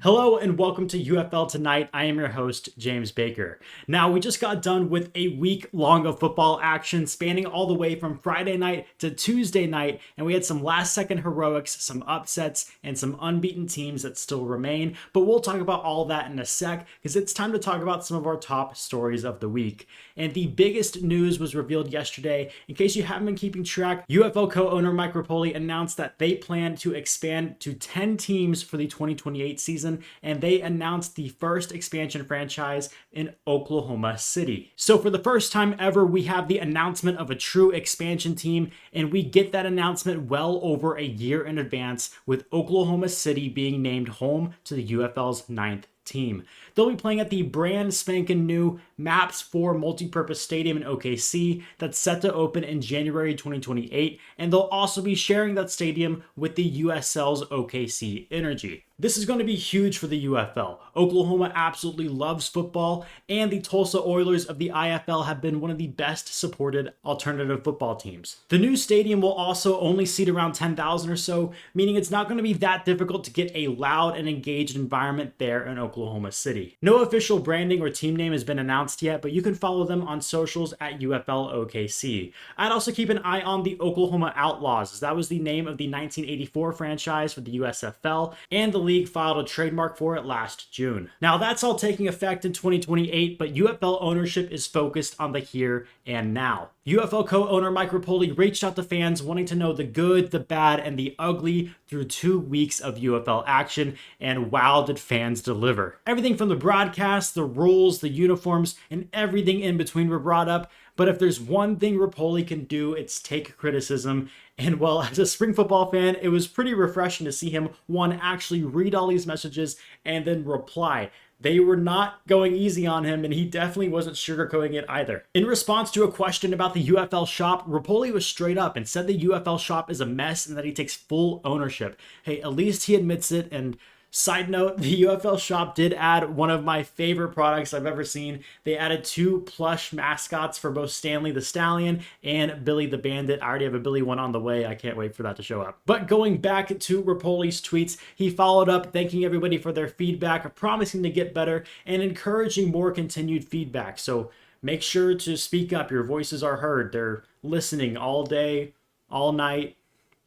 Hello and welcome to UFL Tonight. I am your host, James Baker. Now, we just got done with a week long of football action spanning all the way from Friday night to Tuesday night, and we had some last second heroics, some upsets, and some unbeaten teams that still remain, but we'll talk about all that in a sec because it's time to talk about some of our top stories of the week. And the biggest news was revealed yesterday. In case you haven't been keeping track, UFL co-owner Mike Rapoli announced that they plan to expand to 10 teams for the 2028 season, and they announced the first expansion franchise in Oklahoma City. So for the first time ever, we have the announcement of a true expansion team, and we get that announcement well over a year in advance, with Oklahoma City being named home to the UFL's 9th team. They'll be playing at the brand spanking new Maps 4 multi-purpose stadium in OKC that's set to open in January 2028, and they'll also be sharing that stadium with the USL's OKC Energy. This is going to be huge for the UFL. Oklahoma absolutely loves football, and the Tulsa Oilers of the IFL have been one of the best supported alternative football teams. The new stadium will also only seat around 10,000 or so, meaning it's not going to be that difficult to get a loud and engaged environment there in Oklahoma City. No official branding or team name has been announced yet, but you can follow them on socials at UFL OKC. I'd also keep an eye on the Oklahoma Outlaws, as that was the name of the 1984 franchise for the USFL, and the league filed a trademark for it last June. Now that's all taking effect in 2028, but UFL ownership is focused on the here and now. UFL co-owner Mike Rapoli reached out to fans wanting to know the good, the bad, and the ugly through 2 weeks of UFL action, and wow, did fans deliver. Everything from the broadcast, the rules, the uniforms, and everything in between were brought up, but if there's one thing Rapoli can do, it's take criticism. And well, as a spring football fan, it was pretty refreshing to see him, one, actually read all these messages and then reply. They were not going easy on him, and he definitely wasn't sugarcoating it either. In response to a question about the UFL shop, Rapoli was straight up and said the UFL shop is a mess and that he takes full ownership. Hey, at least he admits it. And side note, the UFL shop did add one of my favorite products I've ever seen. They added 2 plush mascots for both Stanley the Stallion and Billy the Bandit. I already have a Billy one on the way. I can't wait for that to show up. But going back to Rapoli's tweets, he followed up thanking everybody for their feedback, promising to get better, and encouraging more continued feedback. So make sure to speak up. Your voices are heard. They're listening all day, all night.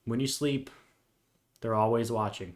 When you sleep, they're always watching.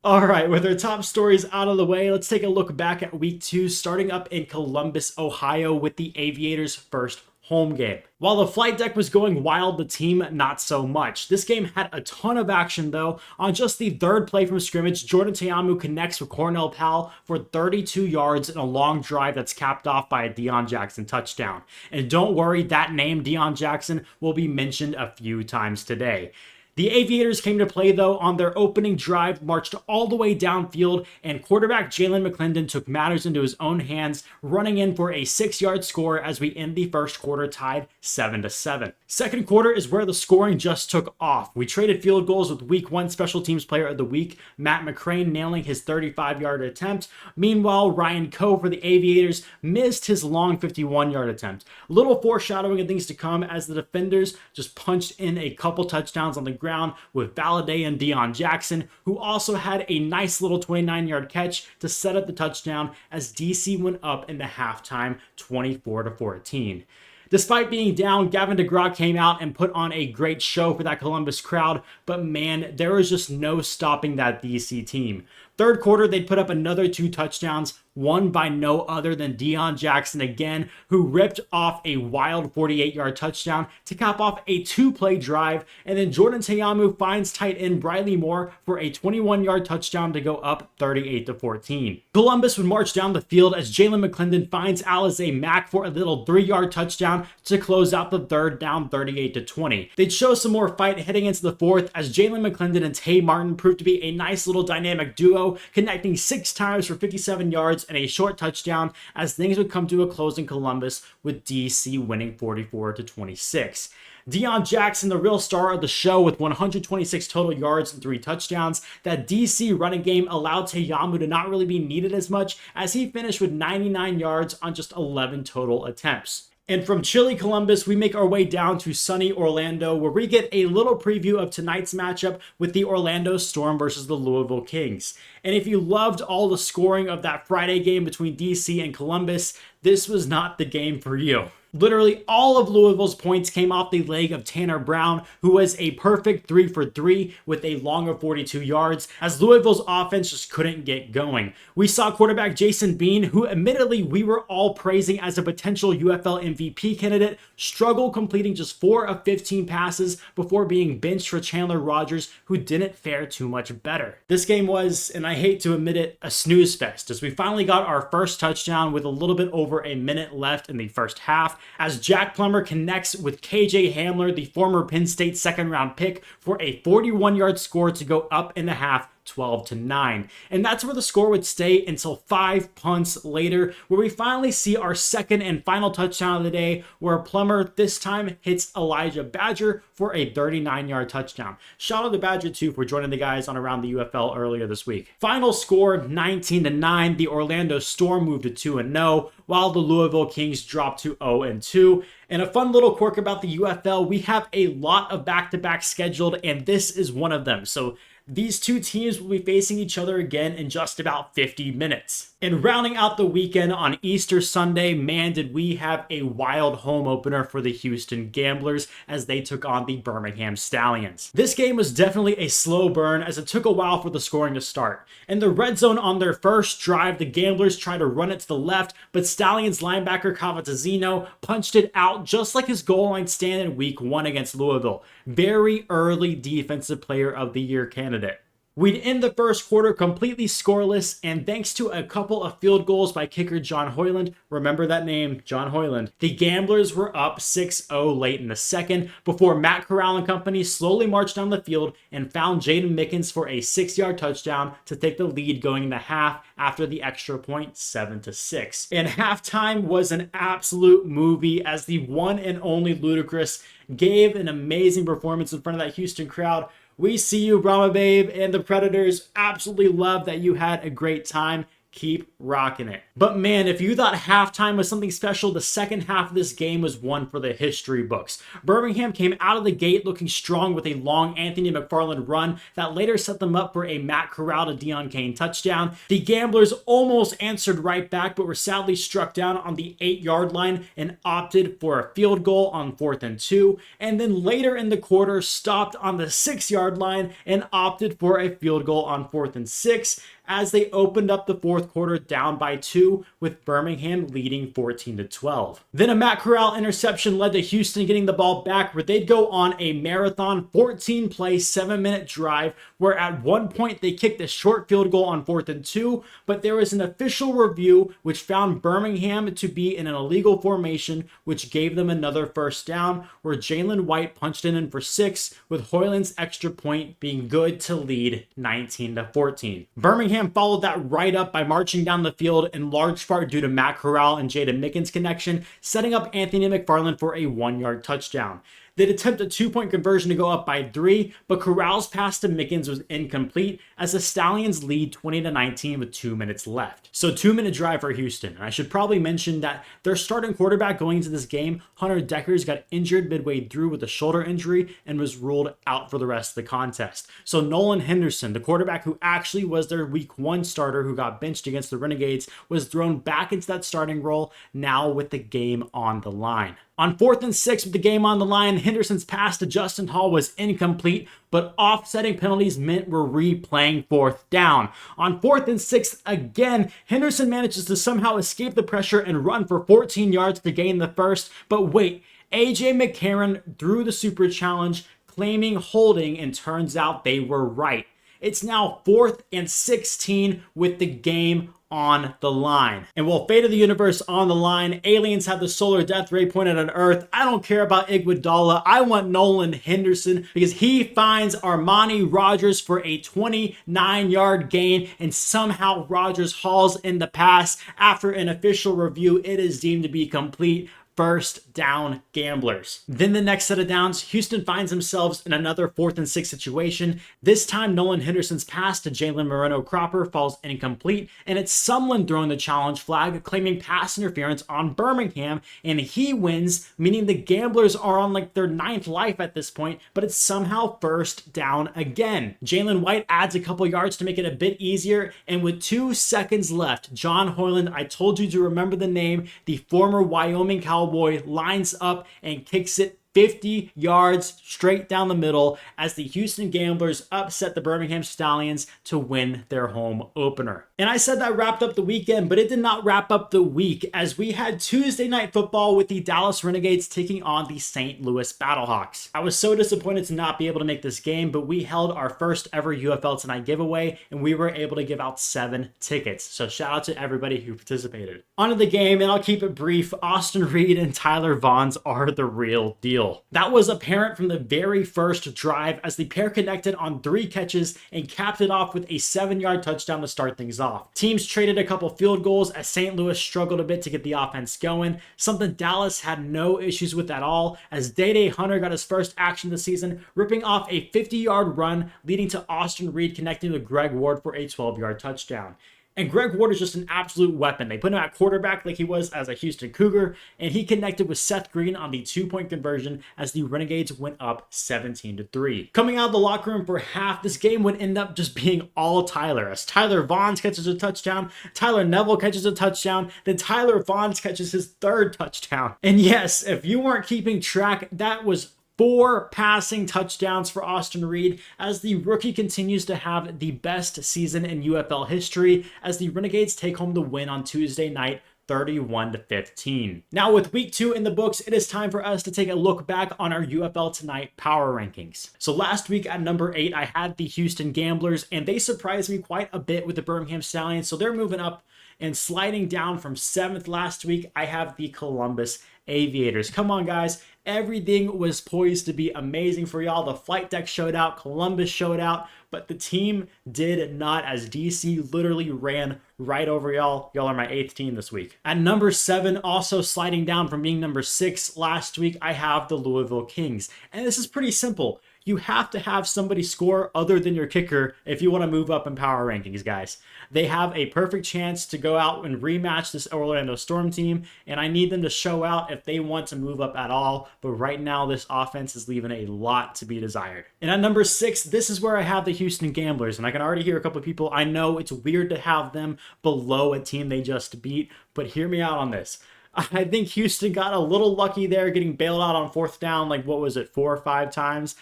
All right, with our top stories out of the way, let's take a look back at week 2, starting up in Columbus, Ohio, with the Aviators' first home game. While the flight deck was going wild, the team not so much. This game had a ton of action though. On just the third play from scrimmage, Jordan Teamu connects with Cornell Powell for 32 yards in a long drive that's capped off by a Deion Jackson touchdown. And don't worry, that name, Deion Jackson, will be mentioned a few times today. The Aviators came to play, though, on their opening drive, marched all the way downfield, and quarterback Jalen McClendon took matters into his own hands, running in for a 6-yard score as we end the first quarter tied 7-7. Second quarter is where the scoring just took off. We traded field goals with Week 1 Special Teams Player of the Week, Matt McCrane nailing his 35-yard attempt. Meanwhile, Ryan Coe for the Aviators missed his long 51-yard attempt. Little foreshadowing of things to come as the defenders just punched in a couple touchdowns on the ground with Valladay and Deion Jackson, who also had a nice little 29-yard catch to set up the touchdown as DC went up in the halftime 24-14. Despite being down, Gavin DeGraw came out and put on a great show for that Columbus crowd, but man, there was just no stopping that DC team. Third quarter, they'd put up another 2 touchdowns, one by no other than Deion Jackson again, who ripped off a wild 48-yard touchdown to cap off a 2-play drive, and then Jordan Teamu finds tight end Briley Moore for a 21-yard touchdown to go up 38-14. Columbus would march down the field as Jalen McClendon finds Alize Mack for a little 3-yard touchdown to close out the third down 38-20. They'd show some more fight heading into the fourth as Jalen McClendon and Tay Martin proved to be a nice little dynamic duo, connecting 6 times for 57 yards and a short touchdown as things would come to a close in Columbus, with DC winning 44-26. Deion Jackson, the real star of the show, with 126 total yards and 3 touchdowns. That DC running game allowed Teamu to not really be needed as much as he finished with 99 yards on just 11 total attempts. And from chilly Columbus, we make our way down to sunny Orlando, where we get a little preview of tonight's matchup with the Orlando Storm versus the Louisville Kings. And if you loved all the scoring of that Friday game between DC and Columbus, this was not the game for you. Literally all of Louisville's points came off the leg of Tanner Brown, who was a perfect 3 for 3 with a long of 42 yards, as Louisville's offense just couldn't get going. We saw quarterback Jason Bean, who admittedly we were all praising as a potential UFL MVP candidate, struggle completing just 4 of 15 passes before being benched for Chandler Rogers, who didn't fare too much better. This game was, and I hate to admit it, a snooze fest, as we finally got our first touchdown with a little bit over a minute left in the first half, as Jack Plummer connects with KJ Hamler, the former Penn State second-round pick, for a 41-yard score to go up in the half, 12-9. And that's where the score would stay until 5 punts later, where we finally see our second and final touchdown of the day, where Plummer this time hits Elijah Badger for a 39-yard touchdown. Shout out to Badger too for joining the guys on Around the UFL earlier this week. Final score 19-9. The Orlando Storm moved to 2-0, while the Louisville Kings dropped to 0-2. And a fun little quirk about the UFL, we have a lot of back-to-back scheduled, and this is one of them. So these two teams will be facing each other again in just about 50 minutes. And rounding out the weekend on Easter Sunday, man, did we have a wild home opener for the Houston Gamblers as they took on the Birmingham Stallions. This game was definitely a slow burn as it took a while for the scoring to start. In the red zone on their first drive, the Gamblers tried to run it to the left, but Stallions linebacker Cavazzino punched it out just like his goal line stand in week 1 against Louisville. Very early defensive player of the year candidate. We'd end the first quarter completely scoreless, and thanks to a couple of field goals by kicker John Hoyland, remember that name, John Hoyland, the Gamblers were up 6-0 late in the second before Matt Corral and company slowly marched down the field and found Jaden Mickens for a 6-yard touchdown to take the lead going into half after the extra point, 7-6. And halftime was an absolute movie as the one and only Ludacris gave an amazing performance in front of that Houston crowd. We see you, Brahma Babe, and the Predators absolutely love that you had a great time. Keep rocking it. But man, if you thought halftime was something special, the second half of this game was one for the history books. Birmingham came out of the gate looking strong with a long Anthony McFarland run that later set them up for a Matt Corral to Deion Kane touchdown. The Gamblers almost answered right back, but were sadly struck down on the 8-yard line and opted for a field goal on 4th and 2. And then later in the quarter, stopped on the 6-yard line and opted for a field goal on 4th and 6. As they opened up the fourth quarter down by 2, with Birmingham leading 14-12. Then a Matt Corral interception led to Houston getting the ball back, where they'd go on a marathon 14-play, 7-minute drive, where at one point they kicked a short field goal on 4th and 2, but there was an official review which found Birmingham to be in an illegal formation, which gave them another first down, where Jalen White punched it in for 6, with Hoyland's extra point being good to lead 19-14. Birmingham followed that right up by marching down the field in large part due to Matt Corral and Jaden Mickens' connection, setting up Anthony McFarland for a 1-yard touchdown. They'd attempt a 2-point conversion to go up by 3, but Corral's pass to Mickens was incomplete as the Stallions lead 20-19 with 2 minutes left. So 2-minute drive for Houston. And I should probably mention that their starting quarterback going into this game, Hunter Deckers, got injured midway through with a shoulder injury and was ruled out for the rest of the contest. So Nolan Henderson, the quarterback who actually was their week 1 starter who got benched against the Renegades, was thrown back into that starting role now with the game on the line. On 4th and 6 with the game on the line, Henderson's pass to Justin Hall was incomplete, but offsetting penalties meant we're replaying 4th down. On 4th and 6 again, Henderson manages to somehow escape the pressure and run for 14 yards to gain the first, but wait, AJ McCarron threw the super challenge, claiming holding, and turns out they were right. It's now 4th and 16 with the game on the line. And while fate of the universe on the line, aliens have the solar death ray pointed at Earth. I don't care about Iguodala. I want Nolan Henderson because he finds Armani Rogers for a 29-yard gain, and somehow Rogers hauls in the pass. After an official review, it is deemed to be complete. first down gamblers. Then the next set of downs, Houston finds themselves in another 4th and 6 situation. This time, Nolan Henderson's pass to Jalen Moreno-Cropper falls incomplete, and it's Sumlin throwing the challenge flag, claiming pass interference on Birmingham, and he wins, meaning the gamblers are on like their 9th life at this point, but it's somehow first down again. Jalen White adds a couple yards to make it a bit easier, and with 2 seconds left, John Hoyland, I told you to remember the name, the former Wyoming Cowboy, lines up and kicks it 50 yards straight down the middle as the Houston Gamblers upset the Birmingham Stallions to win their home opener. And I said that wrapped up the weekend, but it did not wrap up the week as we had Tuesday night football with the Dallas Renegades taking on the St. Louis Battlehawks. I was so disappointed to not be able to make this game, but we held our first ever UFL Tonight giveaway and we were able to give out 7 tickets. So shout out to everybody who participated. On to the game, and I'll keep it brief. Austin Reed and Tyler Vaughns are the real deal. That was apparent from the very first drive as the pair connected on 3 catches and capped it off with a 7-yard touchdown to start things off. Teams traded a couple field goals as St. Louis struggled a bit to get the offense going, something Dallas had no issues with at all as Day-Day Hunter got his first action this season, ripping off a 50-yard run leading to Austin Reed connecting with Greg Ward for a 12-yard touchdown. And Greg Ward is just an absolute weapon. They put him at quarterback like he was as a Houston Cougar, and he connected with Seth Green on the 2-point conversion as the Renegades went up 17-3. Coming out of the locker room for half, this game would end up just being all Tyler, as Tyler Vaughns catches a touchdown, Tyler Neville catches a touchdown, then Tyler Vaughns catches his 3rd touchdown. And yes, if you weren't keeping track, that was 4 passing touchdowns for Austin Reed as the rookie continues to have the best season in UFL history as the Renegades take home the win on Tuesday night 31-15. Now with week 2 in the books, it is time for us to take a look back on our UFL Tonight power rankings. So last week at number 8, I had the Houston Gamblers and they surprised me quite a bit with the Birmingham Stallions. So they're moving up and sliding down from 7th last week. I have the Columbus Aviators. Come on guys, everything was poised to be amazing for y'all. The flight deck showed out, Columbus showed out, but the team did not as DC literally ran right over y'all. Y'all are my 8th team this week. At number 7, also sliding down from being number 6 last week, I have the Louisville Kings. And this is pretty simple. You have to have somebody score other than your kicker if you want to move up in power rankings, guys. They have a perfect chance to go out and rematch this Orlando Storm team, and I need them to show out if they want to move up at all. But right now, this offense is leaving a lot to be desired. And at number 6, this is where I have the Houston Gamblers, and I can already hear a couple of people. I know it's weird to have them below a team they just beat, but hear me out on this. I think Houston got a little lucky there getting bailed out on 4th down, like what was it, 4 or 5 times.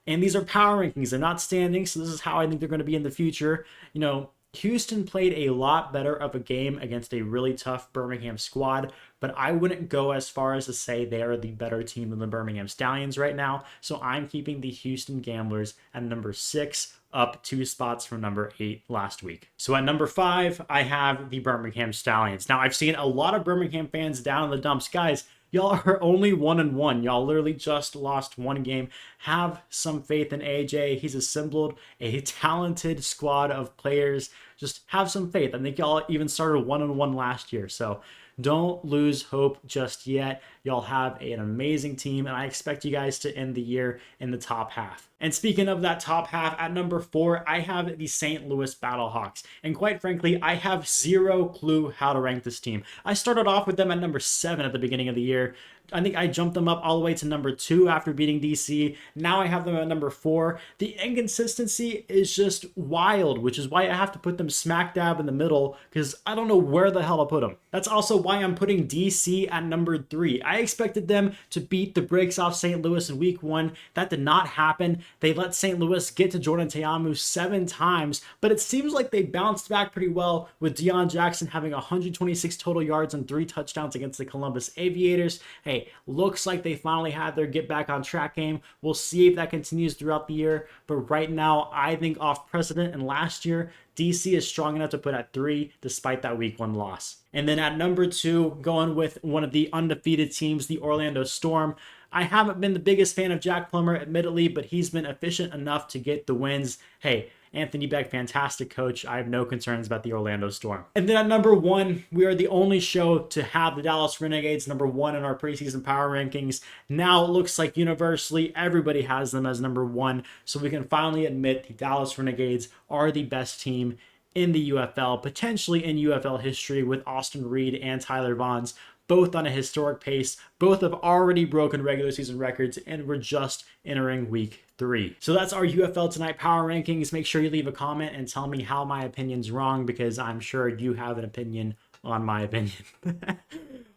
And these are power rankings. They're not standings, so this is how I think they're going to be in the future. You know, Houston played a lot better of a game against a really tough Birmingham squad, but I wouldn't go as far as to say they are the better team than the Birmingham Stallions right now. So I'm keeping the Houston Gamblers at number 6, up 2 spots from number 8 last week. So at number 5, I have the Birmingham Stallions. Now, I've seen a lot of Birmingham fans down in the dumps. Guys, y'all are only 1-1. Y'all literally just lost 1 game. Have some faith in AJ. He's assembled a talented squad of players. Just have some faith. I think y'all even started 1-1 last year. So don't lose hope just yet. Y'all have an amazing team, and I expect you guys to end the year in the top half. And speaking of that top half, at number 4, I have the St. Louis Battlehawks. And quite frankly, I have 0 clue how to rank this team. I started off with them at number 7 at the beginning of the year. I think I jumped them up all the way to number 2 after beating DC. Now I have them at number 4. The inconsistency is just wild, which is why I have to put them smack dab in the middle because I don't know where the hell to put them. That's also why I'm putting DC at number 3. I expected them to beat the brakes off St. Louis in week 1. That did not happen. They let St. Louis get to Jordan Teamu 7 times, but it seems like they bounced back pretty well with Deion Jackson having 126 total yards and 3 touchdowns against the Columbus Aviators. Hey, looks like they finally had their get back on track game. We'll see if that continues throughout the year, but right now, I think off precedent and last year, DC is strong enough to put at 3 despite that week 1 loss. And then at number 2, going with one of the undefeated teams, the Orlando Storm. I haven't been the biggest fan of Jack Plummer, admittedly, but he's been efficient enough to get the wins. Hey, Anthony Beck, fantastic coach. I have no concerns about the Orlando Storm. And then at number 1, we are the only show to have the Dallas Renegades number 1 in our preseason power rankings. Now it looks like universally everybody has them as number 1, so we can finally admit the Dallas Renegades are the best team in the UFL, potentially in UFL history, with Austin Reed and Tyler Vaughns both on a historic pace. Both have already broken regular season records, and we're just entering week 3. So that's our UFL Tonight power rankings. Make sure you leave a comment and tell me how my opinion's wrong, because I'm sure you have an opinion on my opinion.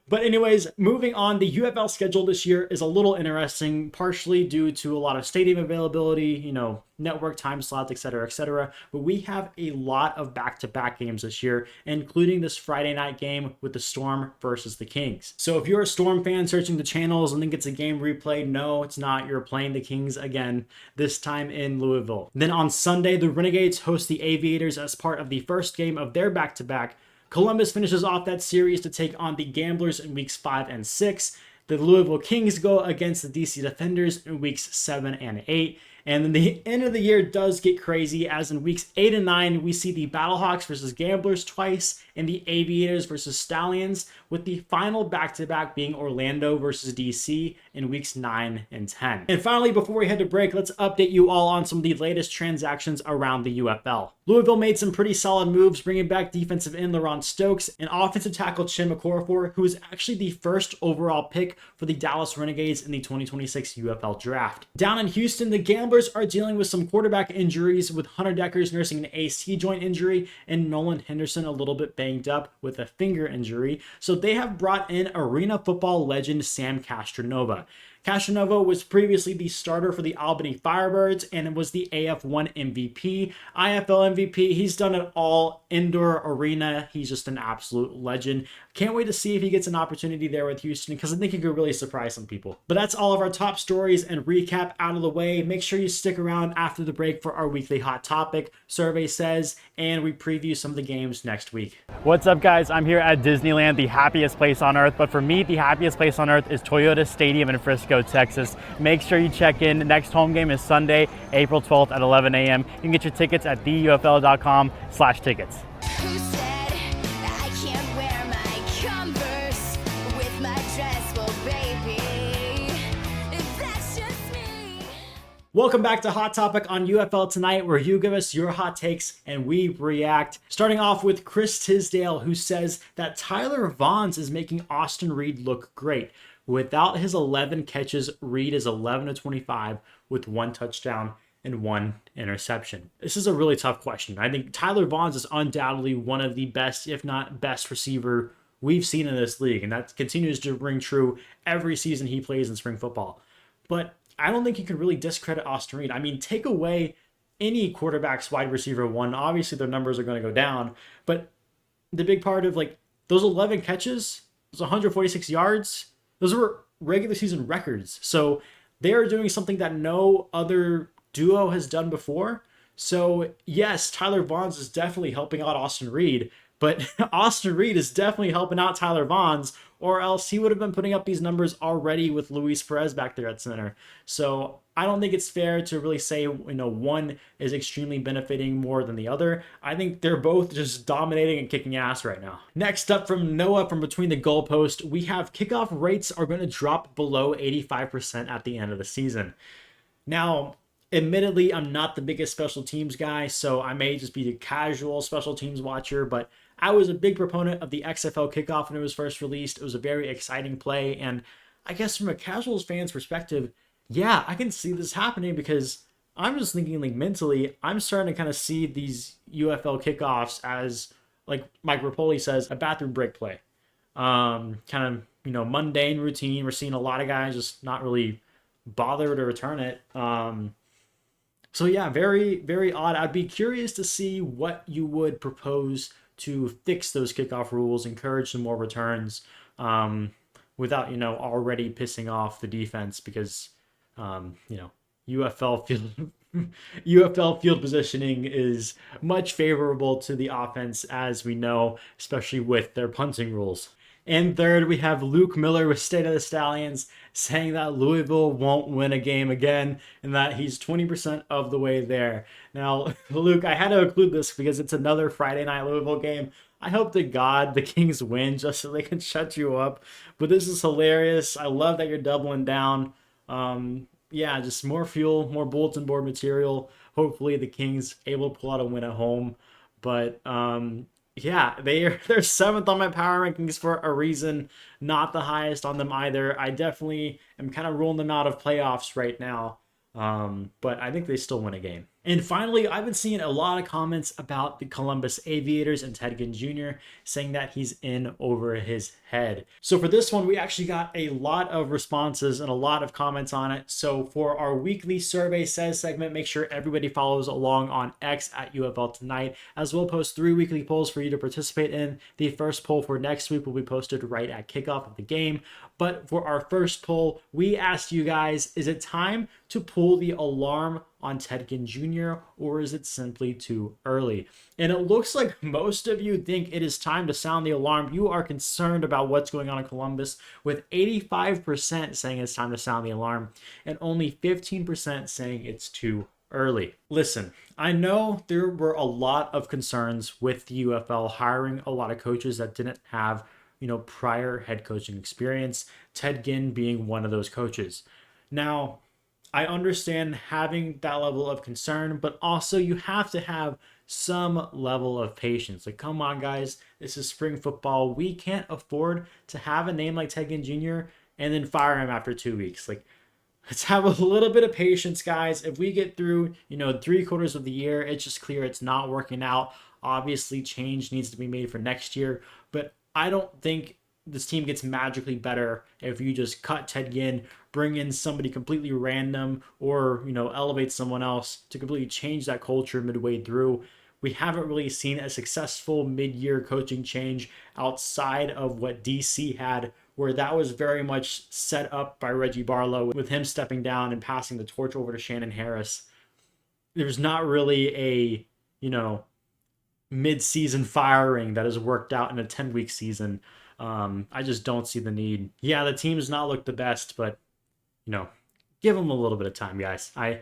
But anyways, moving on, the UFL schedule this year is a little interesting, partially due to a lot of stadium availability, network time slots, etc., etc. But we have a lot of back-to-back games this year, including this Friday night game with the Storm versus the Kings. So if you're a Storm fan searching the channels and think it's a game replayed, no, it's not. You're playing the Kings again, this time in Louisville. Then on Sunday, the Renegades host the Aviators as part of the first game of their back-to-back. Columbus finishes off that series to take on the Gamblers in weeks 5 and 6. The Louisville Kings go against the DC Defenders in weeks 7 and 8. And then the end of the year does get crazy, as in weeks 8 and 9, we see the Battlehawks versus Gamblers twice, and the Aviators versus Stallions, with the final back-to-back being Orlando versus DC in weeks 9 and 10. And finally, before we head to break, let's update you all on some of the latest transactions around the UFL. Louisville made some pretty solid moves, bringing back defensive end LaRon Stokes and offensive tackle Chin McCorafor, who is actually the first overall pick for the Dallas Renegades in the 2026 UFL draft. Down in Houston, the Gamblers are dealing with some quarterback injuries, with Hunter Deckers nursing an AC joint injury and Nolan Henderson a little bit banged up with a finger injury. So they have brought in arena football legend Sam Castronova. Castronova was previously the starter for the Albany Firebirds and was the AF1 MVP, IFL MVP. He's done it all, indoor, arena. He's just an absolute legend. Can't wait to see if he gets an opportunity there with Houston, because I think he could really surprise some people. But that's all of our top stories and recap out of the way. Make sure you stick around after the break for our weekly hot topic, Survey Says, and we preview some of the games next week. What's up, guys? I'm here at Disneyland, the happiest place on earth. But for me, the happiest place on earth is Toyota Stadium in Frisco, Texas. Make sure you check in. The next home game is Sunday, April 12th at 11 a.m. You can get your tickets at theufl.com/tickets. Who said I can't wear my Converse with my dress? Well, baby, that's just me. Welcome back to Hot Topic on UFL Tonight, where you give us your hot takes and we react. Starting off with Chris Tisdale, who says that Tyler Vaughns is making Austin Reed look great. Without his 11 catches, Reed is 11-25 with 1 touchdown and 1 interception. This is a really tough question. I think Tyler Vaughns is undoubtedly one of the best, if not best, receiver we've seen in this league, and that continues to ring true every season he plays in spring football. But I don't think you can really discredit Austin Reed. I mean, take away any quarterback's wide receiver 1, obviously their numbers are going to go down, but the big part of those 11 catches, those 146 yards, those were regular season records. So they are doing something that no other duo has done before. So yes, Tyler Vaughns is definitely helping out Austin Reed, but Austin Reed is definitely helping out Tyler Vaughns, or else he would have been putting up these numbers already with Luis Perez back there at center. So I don't think it's fair to really say, one is extremely benefiting more than the other. I think they're both just dominating and kicking ass right now. Next up from Noah from Between the Goalpost, we have kickoff rates are going to drop below 85% at the end of the season. Now, admittedly, I'm not the biggest special teams guy, so I may just be a casual special teams watcher, but I was a big proponent of the XFL kickoff when it was first released. It was a very exciting play, and I guess from a casuals fan's perspective, yeah, I can see this happening, because I'm just thinking mentally, I'm starting to kind of see these UFL kickoffs as, like Mike Rapoli says, a bathroom break play. Kind of, mundane routine. We're seeing a lot of guys just not really bother to return it. So yeah, very, very odd. I'd be curious to see what you would propose to fix those kickoff rules, encourage some more returns, without, already pissing off the defense, because, UFL field positioning is much favorable to the offense, as we know, especially with their punting rules. And third, we have Luke Miller with State of the Stallions saying that Louisville won't win a game again and that he's 20% of the way there. Now, Luke, I had to include this because it's another Friday night Louisville game. I hope to God the Kings win just so they can shut you up. But this is hilarious. I love that you're doubling down. Yeah, just more fuel, more bulletin board material. Hopefully the Kings able to pull out a win at home. But yeah, they're seventh on my power rankings for a reason. Not the highest on them either. I definitely am kind of ruling them out of playoffs right now. But I think they still win a game. And finally, I've been seeing a lot of comments about the Columbus Aviators and Ted Ginn Jr. saying that he's in over his head. So for this one, we actually got a lot of responses and a lot of comments on it. So for our weekly survey says segment, make sure everybody follows along on X at UFL Tonight, as we'll post 3 weekly polls for you to participate in. The first poll for next week will be posted right at kickoff of the game. But for our first poll, we asked you guys, is it time to pull the alarm on Ted Ginn Jr., or is it simply too early? And it looks like most of you think it is time to sound the alarm. You are concerned about what's going on in Columbus, with 85% saying it's time to sound the alarm and only 15% saying it's too early. Listen, I know there were a lot of concerns with the UFL hiring a lot of coaches that didn't have, prior head coaching experience, Ted Ginn being one of those coaches. Now, I understand having that level of concern, but also you have to have some level of patience. Like, come on, guys, this is spring football. We can't afford to have a name like Ted Ginn Jr. and then fire him after 2 weeks. Like, let's have a little bit of patience, guys. If we get through, 3/4 of the year, it's just clear it's not working out. Obviously, change needs to be made for next year, but I don't think this team gets magically better if you just cut Ted Ginn, bring in somebody completely random, or elevate someone else to completely change that culture midway through. We haven't really seen a successful mid-year coaching change outside of what DC had, where that was very much set up by Reggie Barlow, with him stepping down and passing the torch over to Shannon Harris. There's not really a mid-season firing that has worked out in a 10-week season. I just don't see the need. Yeah, the team does not look the best, but give them a little bit of time, guys. I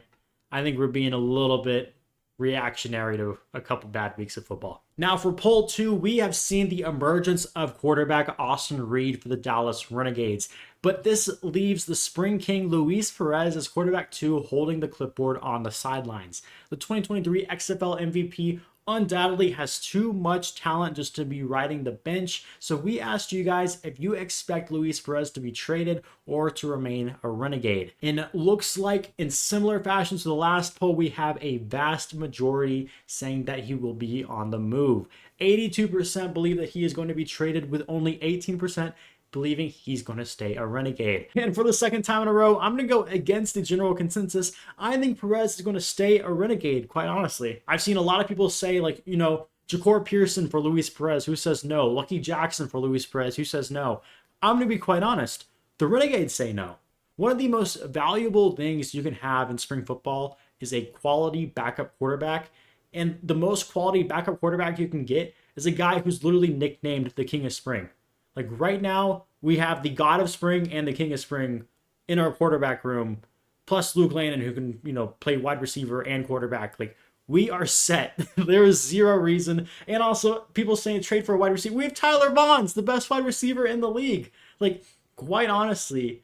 think we're being a little bit reactionary to a couple bad weeks of football. Now for poll 2, we have seen the emergence of quarterback Austin Reed for the Dallas Renegades, but this leaves the Spring King Luis Perez as quarterback 2, holding the clipboard on the sidelines. The 2023 XFL MVP undoubtedly has too much talent just to be riding the bench. So we asked you guys if you expect Luis Perez to be traded or to remain a Renegade. And it looks like, in similar fashion to the last poll, we have a vast majority saying that he will be on the move. 82% believe that he is going to be traded, with only 18% believing he's going to stay a Renegade. And for the second time in a row, I'm going to go against the general consensus. I think Perez is going to stay a Renegade, quite honestly. I've seen a lot of people say, like, Ja'Cour Pearson for Luis Perez, who says no. Lucky Jackson for Luis Perez, who says no. I'm going to be quite honest. The Renegades say no. One of the most valuable things you can have in spring football is a quality backup quarterback. And the most quality backup quarterback you can get is a guy who's literally nicknamed the King of Spring. Like, right now, we have the God of Spring and the King of Spring in our quarterback room, plus Luke Landon, who can, play wide receiver and quarterback. Like, we are set. There is zero reason. And also, people saying trade for a wide receiver. We have Tyler Bonds, the best wide receiver in the league. Like, quite honestly,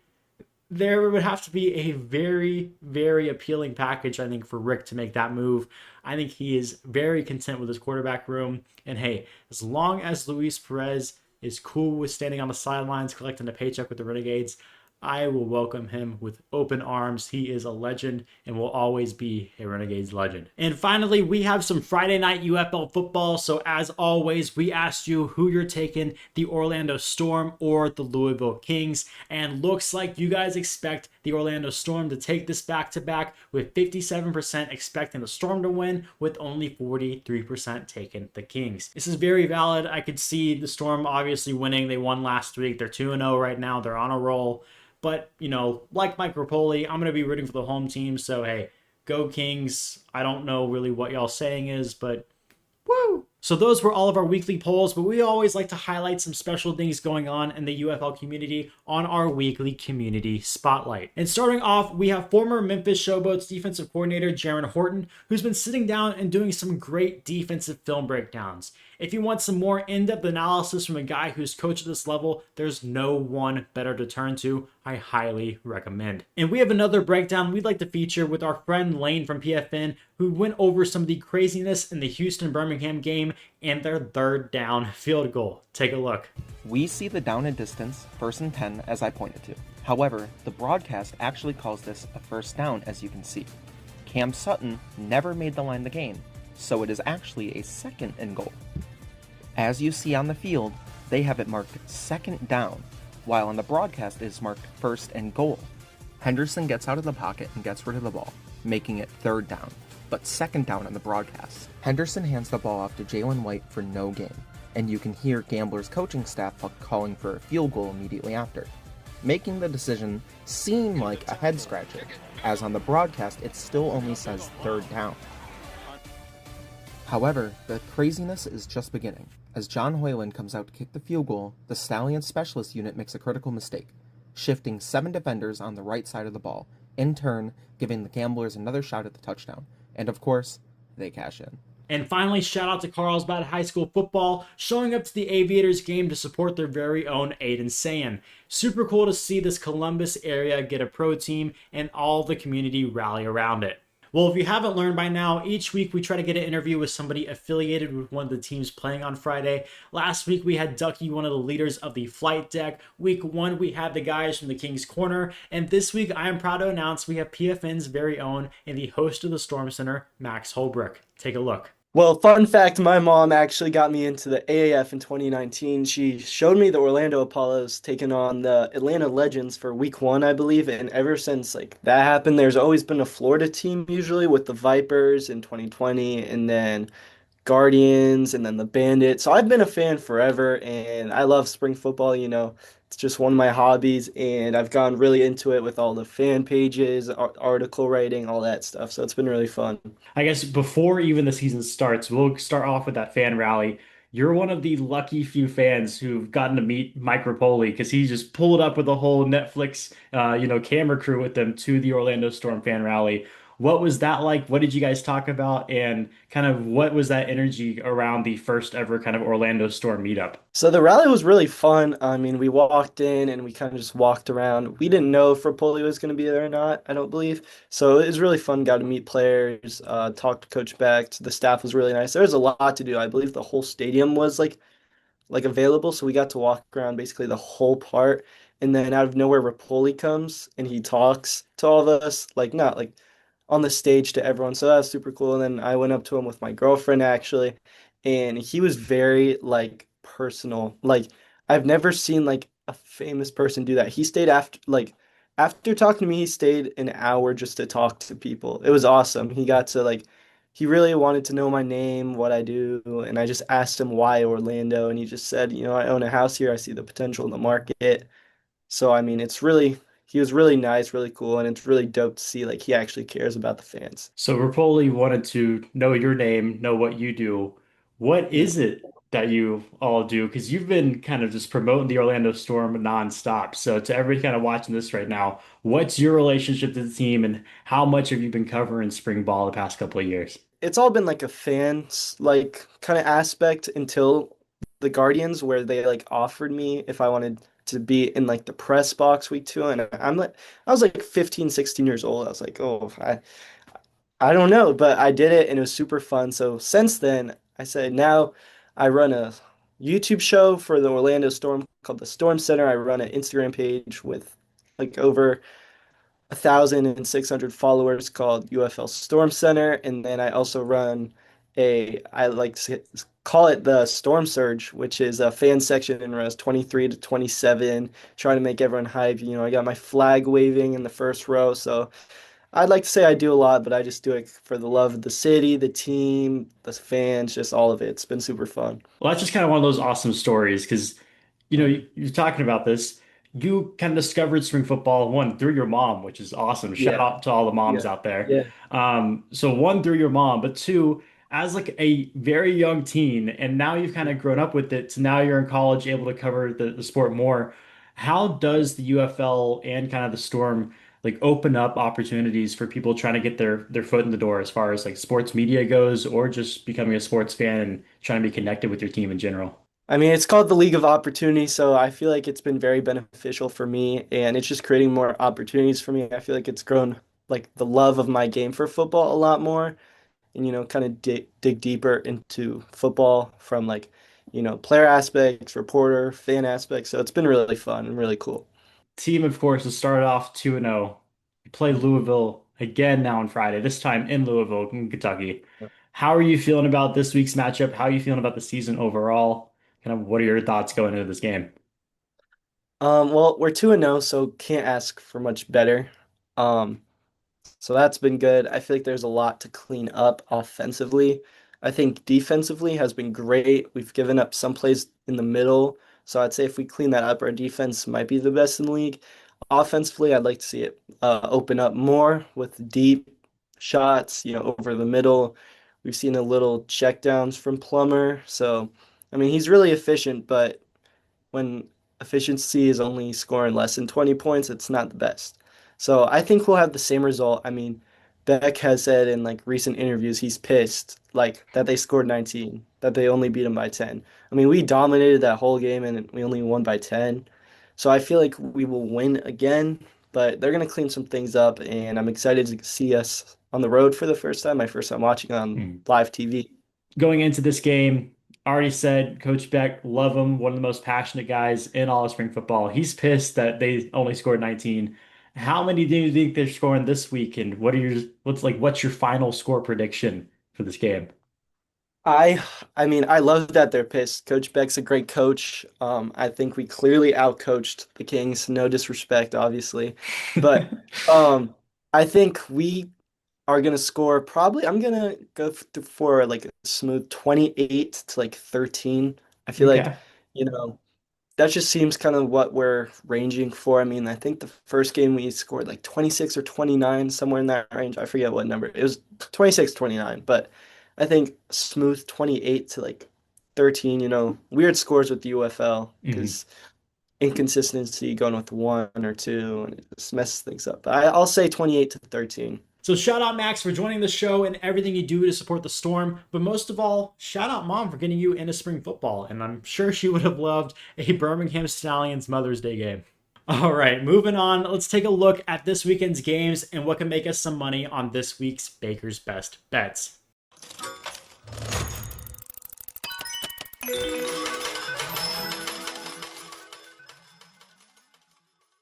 there would have to be a very, very appealing package, I think, for Rick to make that move. I think he is very content with his quarterback room. And hey, as long as Luis Perez is cool with standing on the sidelines collecting a paycheck with the Renegades, I will welcome him with open arms. He is a legend and will always be a Renegades legend. And finally, we have some Friday night UFL football. So as always, we asked you who you're taking, the Orlando Storm or the Louisville Kings. And looks like you guys expect the Orlando Storm to take this back-to-back, with 57% expecting the Storm to win, with only 43% taking the Kings. This is very valid. I could see the Storm obviously winning. They won last week. They're 2-0 right now. They're on a roll. But, like Mike Rapoli, I'm going to be rooting for the home team. So, hey, go Kings. I don't know really what y'all saying is, but woo! So those were all of our weekly polls, but we always like to highlight some special things going on in the UFL community on our weekly community spotlight. And starting off, we have former Memphis Showboats defensive coordinator Jaron Horton, who's been sitting down and doing some great defensive film breakdowns. If you want some more in-depth analysis from a guy who's coached at this level, there's no one better to turn to. I highly recommend. And we have another breakdown we'd like to feature with our friend Lane from PFN, who went over some of the craziness in the Houston-Birmingham game and their third down field goal. Take a look. We see the down and distance, 1st and 10, as I pointed to. However, the broadcast actually calls this a first down, as you can see. Cam Sutton never made the line to gain, so it is actually a 2nd and goal. As you see on the field, they have it marked 2nd down, while on the broadcast it is marked 1st and goal. Henderson gets out of the pocket and gets rid of the ball, making it 3rd down, but 2nd down on the broadcast. Henderson hands the ball off to Jalen White for no gain, and you can hear Gambler's coaching staff calling for a field goal immediately after, making the decision seem like a head-scratcher, as on the broadcast it still only says 3rd down. However, the craziness is just beginning. As John Hoyland comes out to kick the field goal, the Stallions specialist unit makes a critical mistake, shifting 7 defenders on the right side of the ball, in turn giving the Gamblers another shot at the touchdown. And of course, they cash in. And finally, shout out to Carlsbad High School football showing up to the Aviators game to support their very own Aiden Sayan. Super cool to see this Columbus area get a pro team and all the community rally around it. Well, if you haven't learned by now, each week we try to get an interview with somebody affiliated with one of the teams playing on Friday. Last week we had Ducky, one of the leaders of the flight deck. Week 1 we had the guys from the King's Corner. And this week I am proud to announce we have PFN's very own and the host of the StormCenter, Max Holbrook. Take a look. Well, fun fact, my mom actually got me into the AAF in 2019. She showed me the Orlando Apollos taking on the Atlanta Legends for week 1, I believe. And ever since like that happened, there's always been a Florida team usually with the Vipers in 2020 and then Guardians and then the Bandits. So I've been a fan forever and I love spring football, you know. It's just one of my hobbies and I've gone really into it with all the fan pages, article writing, all that stuff. So it's been really fun. I guess before even the season starts, we'll start off with that fan rally. You're one of the lucky few fans who've gotten to meet Mike Rapoli because he just pulled up with a whole Netflix, camera crew with them to the Orlando Storm fan rally. What was that like? What did you guys talk about? And kind of what was that energy around the first ever kind of Orlando Storm meetup? So the rally was really fun. I mean, we walked in and we kind of just walked around. We didn't know if Rapoli was going to be there or not, I don't believe. So it was really fun. Got to meet players, talk to Coach Beck. The staff was really nice. There was a lot to do. I believe the whole stadium was like available. So we got to walk around basically the whole part. And then out of nowhere, Rapoli comes and he talks to all of us, like not like on the stage to everyone. So that was super cool. And then I went up to him with my girlfriend actually, and he was very like personal. Like I've never seen like a famous person do that. He stayed after talking to me, he stayed an hour just to talk to people. It was awesome. He got to he really wanted to know my name, what I do, and I just asked him why Orlando, and he just said, you know, I own a house here. I see the potential in the market. So I mean, he was really nice, really cool, and it's really dope to see like he actually cares about the fans. So Rapoli wanted to know your name, know what you do. What Yeah. is it that you all do? Because you've been kind of just promoting the Orlando Storm nonstop. So to everybody kind of watching this right now, what's your relationship to the team and how much have you been covering spring ball the past couple of years? It's all been like a fans like kind of aspect until the Guardians where they like offered me if I wanted to be in like the press box week 2 and I was like 15, 16 years old. I was like, "Oh, I don't know," but I did it and it was super fun. So since then, I said now I run a YouTube show for the Orlando Storm called the StormCenter. I run an Instagram page with like over 1,600 followers called UFL StormCenter, and then I also run I like to call it the Storm Surge, which is a fan section in rows 23 to 27, trying to make everyone hype. You know, I got my flag waving in the first row, so I'd like to say I do a lot, but I just do it for the love of the city, the team, the fans, just all of it. It's been super fun. Well, that's just kind of one of those awesome stories because, you're talking about this. You kind of discovered spring football, one, through your mom, which is awesome. Shout Yeah, out to all the moms yeah, out there. yeah. So one, through your mom, but two, as like a very young teen, and now you've kind of grown up with it, so now you're in college, able to cover the sport more. How does the UFL and kind of the Storm like open up opportunities for people trying to get their foot in the door as far as like sports media goes, or just becoming a sports fan and trying to be connected with your team in general? I mean, it's called the League of Opportunity, so I feel like it's been very beneficial for me, and it's just creating more opportunities for me. I feel like it's grown like the love of my game for football a lot more, and kind of dig deeper into football from like, player aspects, reporter, fan aspects. So it's been really fun and really cool. Team, of course, has started off 2-0. You play Louisville again now on Friday, this time in Louisville, in Kentucky. How are you feeling about this week's matchup? How are you feeling about the season overall? Kind of what are your thoughts going into this game? Well, we're 2-0, so can't ask for much better. Um, So that's been good. I feel like there's a lot to clean up offensively. I think defensively has been great. We've given up some plays in the middle. So I'd say if we clean that up, our defense might be the best in the league. Offensively, I'd like to see it open up more with deep shots, over the middle. We've seen a little checkdowns from Plummer. So, I mean, he's really efficient, but when efficiency is only scoring less than 20 points, it's not the best. So I think we'll have the same result. I mean, Beck has said in like recent interviews he's pissed like that they scored 19, that they only beat him by 10. I mean, we dominated that whole game and we only won by 10. So I feel like we will win again, but they're going to clean some things up and I'm excited to see us on the road for the first time, my first time watching on Hmm. live TV. Going into this game, already said Coach Beck, love him, one of the most passionate guys in all of spring football. He's pissed that they only scored 19. How many do you think they're scoring this week? And what's your final score prediction for this game? I I mean, I love that they're pissed. Coach Beck's a great coach. I think we clearly outcoached the Kings. No disrespect, obviously. But I think we are gonna score probably I'm gonna go for like a smooth 28 to like 13. I feel like, Okay. you know, that just seems kind of what we're ranging for. I mean, I think the first game we scored like 26 or 29, somewhere in that range. I forget what number. It was 26, 29, but I think smooth 28 to like 13, weird scores with the UFL Mhm. because inconsistency going with one or two and it just messes things up. But I'll say 28 to 13. So shout out Max for joining the show and everything you do to support the Storm. But most of all, shout out Mom for getting you into spring football. And I'm sure she would have loved a Birmingham Stallions Mother's Day game. All right, moving on. Let's take a look at this weekend's games and what can make us some money on this week's Baker's Best Bets.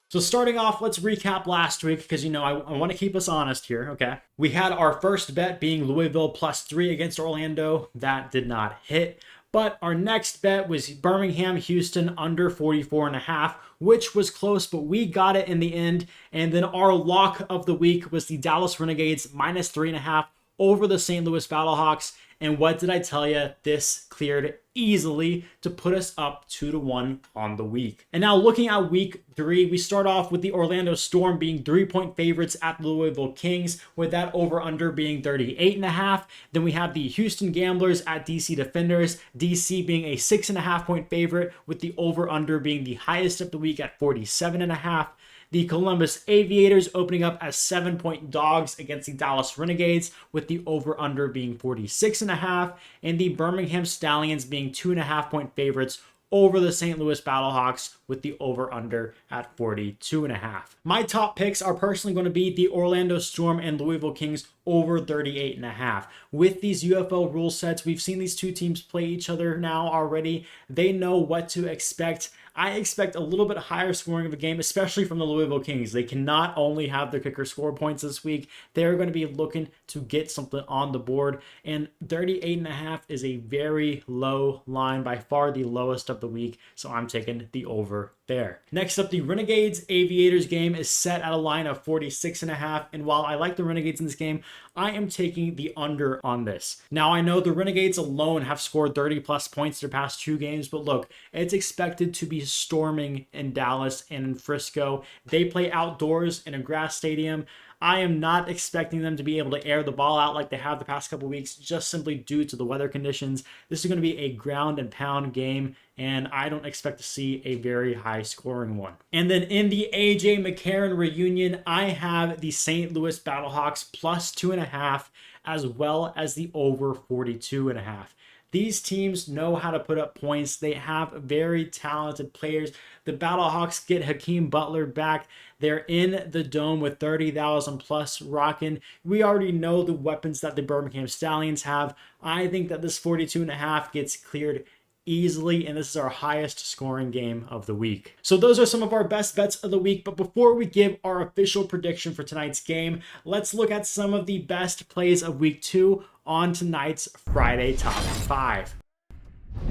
So starting off, let's recap last week because I want to keep us honest here. Okay, we had our first bet being Louisville +3 against Orlando. That did not hit. But our next bet was Birmingham Houston under 44.5, which was close, but we got it in the end. And then our lock of the week was the Dallas Renegades -3.5 over the St. Louis Battlehawks. And what did I tell you? This cleared easily to put us up 2-1 on the week. And now looking at week 3, we start off with the Orlando Storm being 3-point favorites at the Louisville Kings, with that over-under being 38.5. Then we have the Houston Gamblers at DC Defenders, DC being a 6.5-point favorite, with the over-under being the highest of the week at 47.5. The Columbus Aviators opening up as 7-point dogs against the Dallas Renegades, with the over-under being 46.5, and the Birmingham Stallions being 2.5-point favorites over the St. Louis Battlehawks, with the over-under at 42.5. My top picks are personally going to be the Orlando Storm and Louisville Kings over 38.5. With these UFL rule sets, we've seen these two teams play each other now already. They know what to expect. I expect a little bit higher scoring of a game, especially from the Louisville Kings. They cannot only have their kicker score points this week. They're going to be looking to get something on the board. And 38.5 is a very low line, by far the lowest of the week. So I'm taking the over there. Next up, the Renegades Aviators game is set at a line of 46.5. And while I like the Renegades in this game, I am taking the under on this. Now, I know the Renegades alone have scored 30 plus points their past 2 games, but look, it's expected to be storming in Dallas and in Frisco. They play outdoors in a grass stadium. I am not expecting them to be able to air the ball out like they have the past couple weeks, just simply due to the weather conditions. This is going to be a ground and pound game, and I don't expect to see a very high scoring one. And then in the AJ McCarron reunion, I have the St. Louis Battlehawks plus 2.5, as well as the over 42.5. These teams know how to put up points. They have very talented players. The Battlehawks get Hakeem Butler back. They're in the dome with 30,000 plus rocking. We already know the weapons that the Birmingham Stallions have. I think that this 42.5 gets cleared easily, and this is our highest scoring game of the week. So those are some of our best bets of the week, but before we give our official prediction for tonight's game, let's look at some of the best plays of week 2 on tonight's Friday Top 5.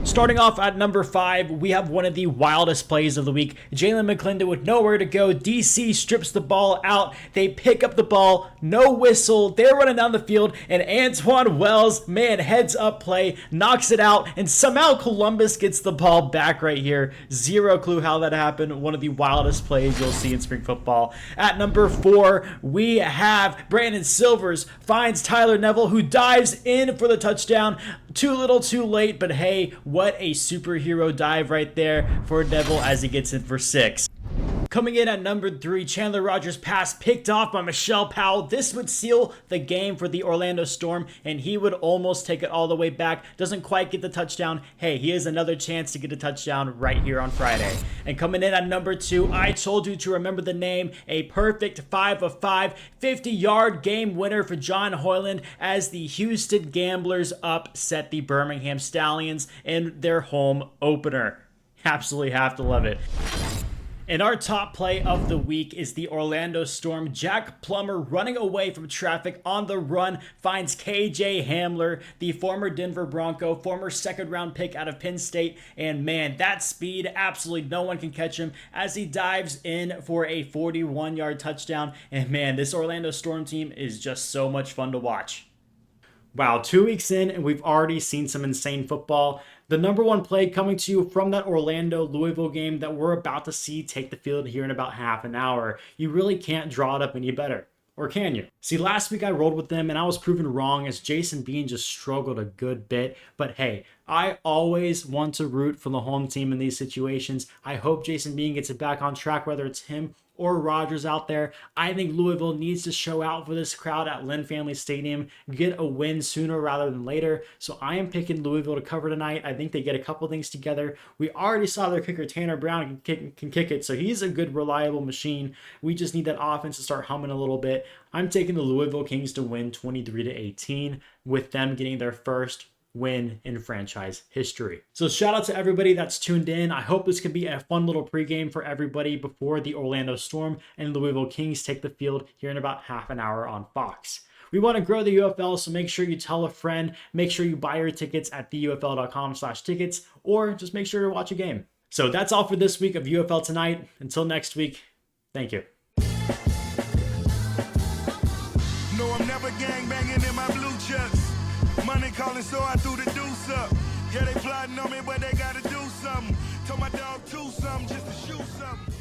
Starting off at number 5, we have one of the wildest plays of the week. Jalen McClendon with nowhere to go. DC strips the ball out. They pick up the ball. No whistle. They're running down the field. And Antoine Wells, man, heads up play, knocks it out. And somehow Columbus gets the ball back right here. Zero clue how that happened. One of the wildest plays you'll see in spring football. At number 4, we have Brandon Silvers finds Tyler Neville, who dives in for the touchdown. Too little, too late, but hey, what a superhero dive right there for Neville as he gets in for 6. Coming in at number 3, Chandler Rogers' pass picked off by Michelle Powell. This would seal the game for the Orlando Storm, and he would almost take it all the way back. Doesn't quite get the touchdown. Hey, he has another chance to get a touchdown right here on Friday. And coming in at number 2, I told you to remember the name. A perfect 5 of 5, 50-yard game winner for John Hoyland as the Houston Gamblers upset the Birmingham Stallions in their home opener. Absolutely have to love it. And our top play of the week is the Orlando Storm. Jack Plummer running away from traffic on the run finds KJ Hamler, the former Denver Bronco, former second-round pick out of Penn State. And man, that speed, absolutely no one can catch him as he dives in for a 41-yard touchdown. And man, this Orlando Storm team is just so much fun to watch. Wow, 2 weeks in and we've already seen some insane football. The number 1 play coming to you from that Orlando-Louisville game that we're about to see take the field here in about half an hour. You really can't draw it up any better. Or can you? See, last week I rolled with them and I was proven wrong as Jason Bean just struggled a good bit. But hey, I always want to root for the home team in these situations. I hope Jason Bean gets it back on track, whether it's him or Rodgers out there. I think Louisville needs to show out for this crowd at Lynn Family Stadium, get a win sooner rather than later. So I am picking Louisville to cover tonight. I think they get a couple things together. We already saw their kicker Tanner Brown can kick it, so he's a good, reliable machine. We just need that offense to start humming a little bit. I'm taking the Louisville Kings to win 23-18, with them getting their first win in franchise history. So shout out to everybody that's tuned in. I hope this can be a fun little pregame for everybody before the Orlando Storm and Louisville Kings take the field here in about half an hour on Fox. We want to grow the UFL, so make sure you tell a friend. Make sure you buy your tickets at theufl.com/tickets, or just make sure to watch a game. So that's all for this week of UFL Tonight. Until next week, thank you. No, I'm never gangbanging in my blue chucks. Money calling, so I threw the deuce up. Yeah, they plotting on me, but they gotta do something. Told my dog to something just to shoot something.